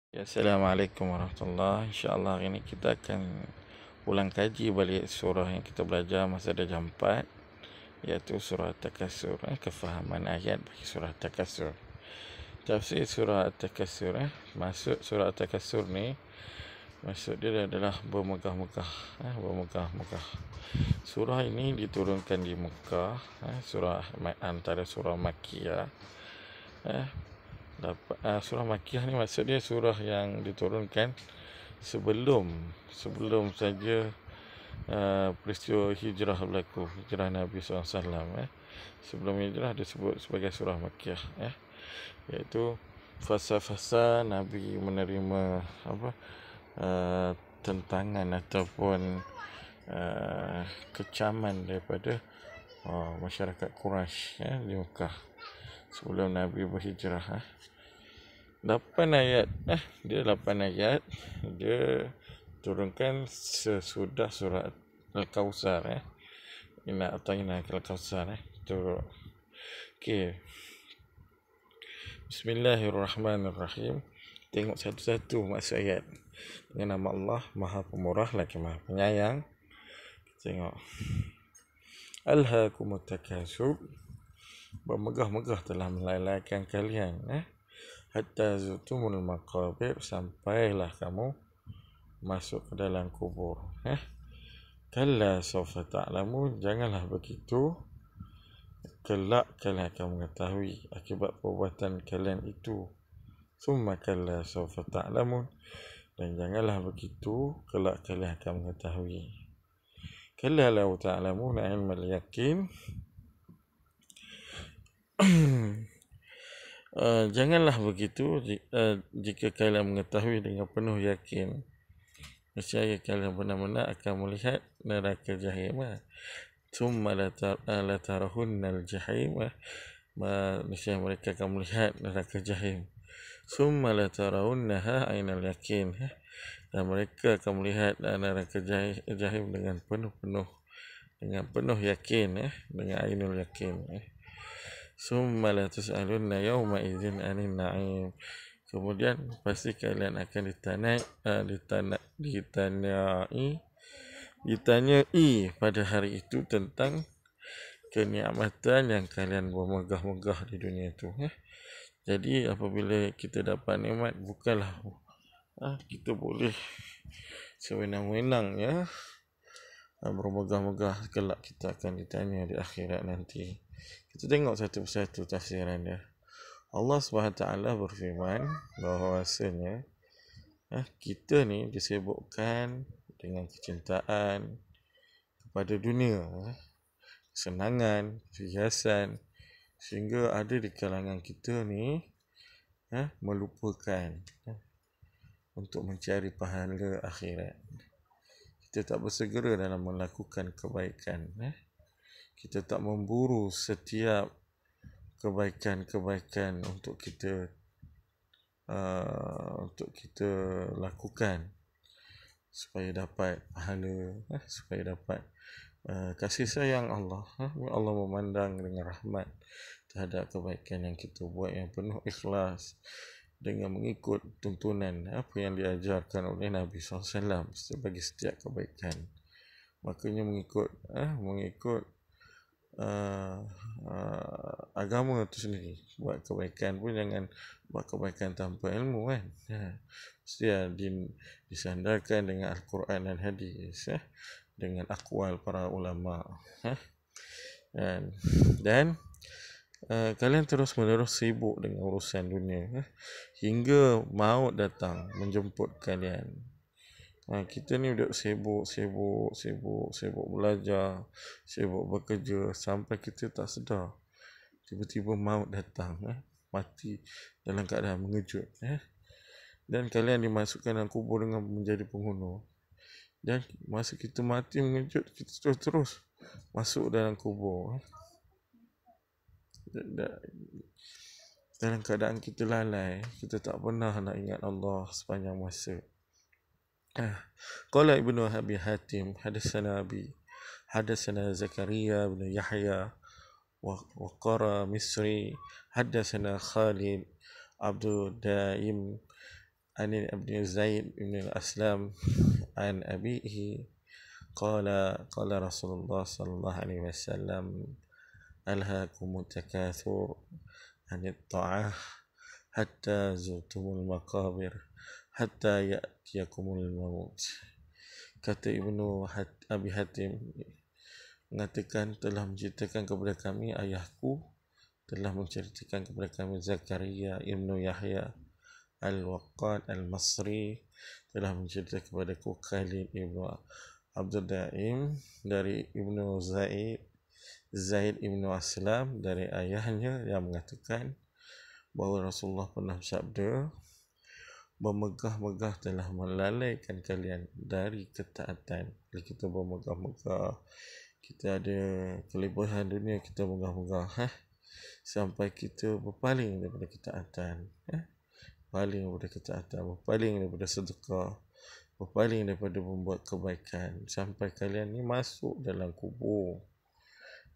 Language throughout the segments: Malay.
Ya, Assalamualaikum warahmatullahi. InsyaAllah hari ini kita akan ulang kaji balik surah yang kita belajar masa darjah 4, iaitu surah At-Takasur. Kefahaman ayat bagi surah At-Takasur. Tafsir surah At-Takasur. Maksud surah At-Takasur ni, maksud dia adalah bermegah-megah. Bermegah-megah. Surah ini diturunkan di Mekah. Surah antara surah Makkiyah. Surah Makkiyah ni maksud dia surah yang diturunkan sebelum saja peristiwa hijrah berlaku, hijrah Nabi SAW. Sebelum hijrah disebut sebagai surah Makkiyah, iaitu fasa-fasa Nabi menerima tentangan ataupun kecaman daripada masyarakat Quraisy di Mekah sebelum Nabi berhijrah. 8 ayat. Dia 8 ayat. Dia turunkan sesudah surah Al-Kawthar. Inna a'tainaka Al-Kawthar. Okey. Bismillahirrahmanirrahim. Tengok satu-satu maksud ayat. Dengan nama Allah, Maha Pemurah lagi Maha Penyayang. Tengok. Alhaakumut takasur. Bermegah-megah telah melalaikan kalian. Hatta zutumul maqabir, sampailah kamu masuk ke dalam kubur. Kalla sawfa ta'lamun, janganlah begitu, kelak kalian akan mengetahui akibat perbuatan kalian itu. Summa kalla sawfa ta'lamun, dan janganlah begitu, kelak kalian akan mengetahui. Kalla law ta'lamun ilmal yaqin. Janganlah begitu jika kalian mengetahui dengan penuh yakin, nescaya kalian benar-benar akan melihat neraka jahim. Summa latarahunnal jahim, nescaya mereka akan melihat neraka jahim. Summa latarawunnaha ainal yakin, dan mereka akan melihat neraka jahim dengan penuh yakin, dengan ainul yakin. Summa la tus'alunna yawma idzin 'anil na'im. Kemudian pasti kalian akan ditanyai pada hari itu tentang kenikmatan yang kalian bermegah-megah di dunia itu. Jadi apabila kita dapat nikmat, bukanlah kita boleh sewenang-wenang bermegah-megah. Kelak kita akan ditanya di akhirat nanti. Kita tengok satu persatu tafsiran dia. Allah SWT berfirman bahawasanya kita ni disibukkan dengan kecintaan kepada dunia, kesenangan, perhiasan, sehingga ada di kalangan kita ni melupakan untuk mencari pahala akhirat. Kita tak bersegera dalam melakukan kebaikan. Kita tak memburu setiap kebaikan-kebaikan untuk kita lakukan supaya dapat pahala, supaya dapat kasih sayang Allah. Allah memandang dengan rahmat terhadap kebaikan yang kita buat yang penuh ikhlas, dengan mengikut tuntunan apa yang diajarkan oleh Nabi SAW sebagai setiap kebaikan. Makanya mengikut agama itu sendiri. Buat kebaikan pun jangan buat kebaikan tanpa ilmu, kan. Mesti disandarkan dengan Al-Quran dan Hadis, dengan akwal para ulama. Dan kalian terus-menerus sibuk dengan urusan dunia, hingga maut datang menjemput kalian. Kita ni duduk sibuk belajar, sibuk bekerja, sampai kita tak sedar tiba-tiba maut datang, mati dalam keadaan mengejut, dan kalian dimasukkan dalam kubur dengan menjadi penghunu. Dan masa kita mati mengejut, kita terus masuk dalam kubur, dalam keadaan kita lalai. Kita tak pernah nak ingat Allah sepanjang masa. Qala Ibnu Abi Hatim hadatsana Zakaria bin Yahya wa Qara Misri hadatsana Khalid Abdul Daim عن ابن زيد بن الأسلم عن أبيه قال رسول الله صلى الله عليه وسلم ألهاكم التكاثر عن الطاعة حتى زرتم المقابر حتى يأتيكم الموت. Kata Ibnu Abi Hatim mengatakan, telah menceritakan kepada kami ayahku, telah menceritakan kepada kami Zakaria Ibnu Yahya Al-Waqqad Al-Masri, telah menceritakan kepadaku Khalid Ibnu Abdul Daim dari Ibnu Zaid Ibnu Aslam dari ayahnya yang mengatakan bahawa Rasulullah pernah bersabda, bermegah-megah telah melalaikan kalian dari ketaatan. Bila kita bermegah-megah, kita ada kelebihan dunia, kita megah-megah sampai kita berpaling daripada ketaatan, berpaling daripada ketaatan, berpaling daripada sedekah, berpaling daripada membuat kebaikan, sampai kalian ni masuk dalam kubur,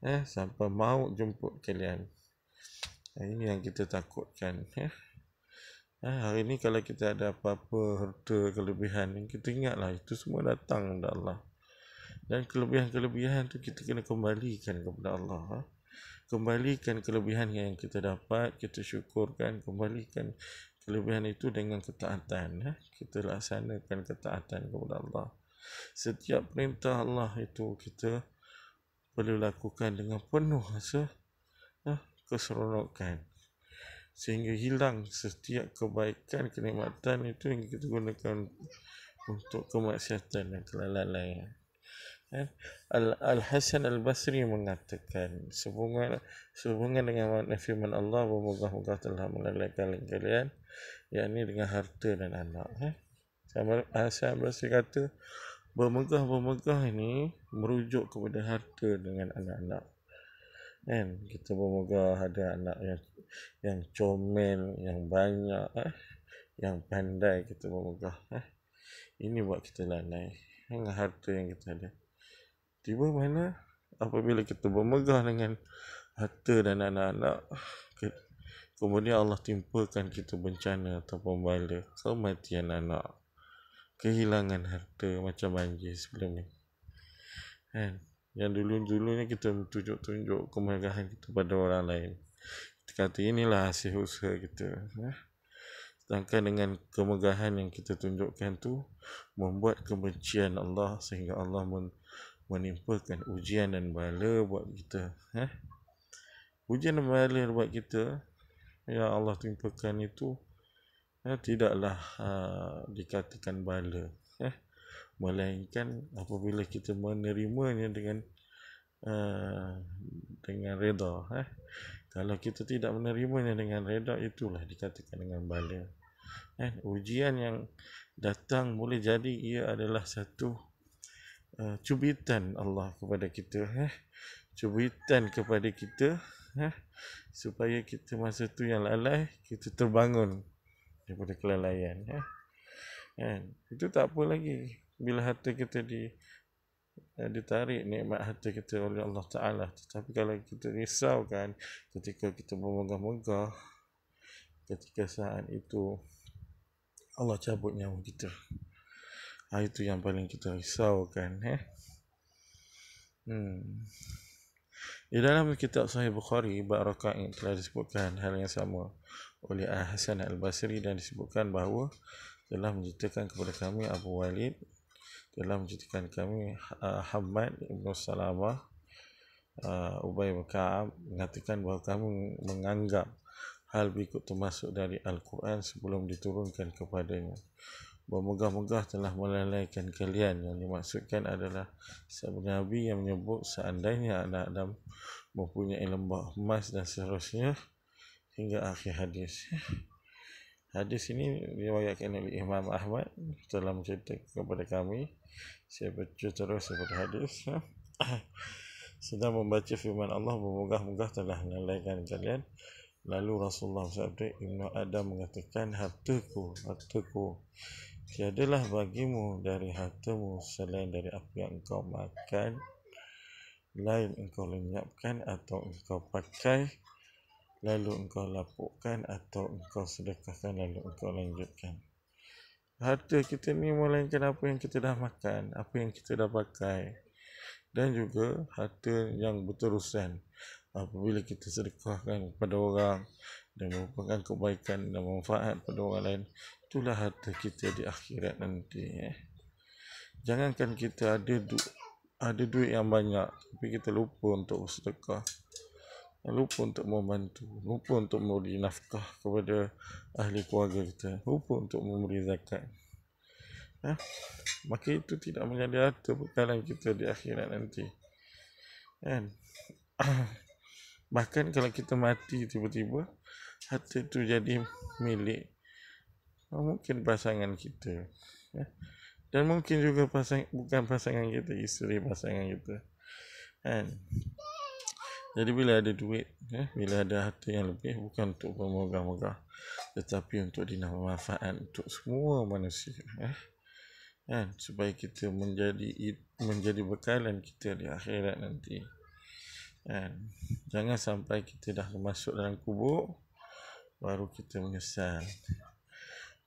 sampai maut jemput kalian. Ini yang kita takutkan. Hari ni kalau kita ada apa-apa harta kelebihan, kita ingatlah itu semua datang dari Allah. Dan kelebihan-kelebihan tu kita kena kembalikan kepada Allah. Kembalikan kelebihan yang kita dapat, kita syukurkan, kembalikan kelebihan itu dengan ketaatan. Kita laksanakan ketaatan kepada Allah. Setiap perintah Allah itu kita perlu lakukan dengan penuh rasa keseronokan, sehingga hilang setiap kebaikan, kenikmatan itu yang kita gunakan untuk kemaksiatan dan kelalaian. Al-Hasan Al-Basri mengatakan, sehubungan dengan makna firman Allah, bermegah-megah telah melalaikan kalian, yakni dengan harta dan anak. Hasan Al-Basri kata, bermegah-megah ini merujuk kepada harta dengan anak-anak. Kita bermegah ada anak yang comel, yang banyak, yang pandai, kita bermegah. Ini buat kita lalai dengan harta yang kita ada. Tiba mana apabila kita bermegah dengan harta dan anak-anak, kemudian Allah timpakan kita bencana ataupun bala, kematian anak, kehilangan harta macam banjir sebelum ni. Yang dulu-dulunya kita tunjuk-tunjuk kemegahan kita pada orang lain. Kita kata inilah hasil usaha kita. Sedangkan dengan kemegahan yang kita tunjukkan tu membuat kebencian Allah, sehingga Allah menimpakan ujian dan bala buat kita. Ujian dan bala buat kita yang Allah timpakan itu tidaklah dikatakan bala, melainkan apabila kita menerimanya dengan reda. Kalau kita tidak menerimanya dengan reda, itulah dikatakan dengan bala. Ujian yang datang boleh jadi ia adalah satu cubitan Allah kepada kita, cubitan kepada kita, supaya kita masa tu yang lalai, kita terbangun daripada kelalaian. Itu tak apa lagi bila harta kita ditarik nikmat harta kita oleh Allah Ta'ala. Tetapi kalau kita risaukan ketika kita bermegah-megah, ketika saat itu Allah cabut nyawa kita, itu yang paling kita risaukan. Di dalam kitab Sahih Bukhari, bab rakaat telah disebutkan hal yang sama oleh Hasan Al-Basri, dan disebutkan bahawa telah menceritakan kepada kami Abu Walid, telah menceritakan kami Hamad Ibn Salamah, Ubay bin Ka'ab mengatakan bahawa kami menganggap hal berikut termasuk dari Al-Quran sebelum diturunkan kepadanya. Bermegah-megah telah melalaikan kalian, yang dimaksudkan adalah sabda Nabi yang menyebut seandainya anak Adam mempunyai lembah emas dan seterusnya hingga akhir hadis. Hadis ini diriwayatkan oleh Imam Ahmad, telah menceritakan kepada kami. Saya baca terus daripada hadis. Sedang membaca firman Allah, bermegah-megah telah melalaikan kalian. Lalu Rasulullah bersabda, Ibnu Adam mengatakan, hartaku, tiadalah bagimu dari hartamu selain dari apa yang engkau makan, lain engkau lenyapkan atau engkau pakai, lalu engkau lapukkan, atau engkau sedekahkan lalu engkau lanjutkan. harta kita ni melainkan apa yang kita dah makan, apa yang kita dah pakai, dan juga harta yang berterusan. Apabila kita sedekahkan kepada orang dan merupakan kebaikan dan manfaat pada orang lain, itulah harta kita di akhirat nanti. Jangankan kita ada duit yang banyak, tapi kita lupa untuk bersedekah, lupa untuk membantu, lupa untuk memberi nafkah kepada ahli keluarga kita, lupa untuk memberi zakat, maka itu tidak menjadi harta bekalan kita di akhirat nanti, kan? Bahkan kalau kita mati tiba-tiba, harta itu jadi milik mungkin pasangan kita, dan mungkin juga bukan pasangan kita, isteri pasangan kita, kan? Jadi bila ada duit, bila ada harta yang lebih, bukan untuk bermegah-megah, tetapi untuk manfaat untuk semua manusia, kan? Supaya kita menjadi bekalan kita di akhirat nanti, kan? Jangan sampai kita dah masuk dalam kubur baru kita menyesal.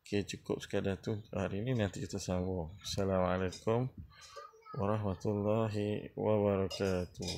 Okey, cukup sekadar tu hari ini, nanti kita sambung. Assalamualaikum warahmatullahi wabarakatuh.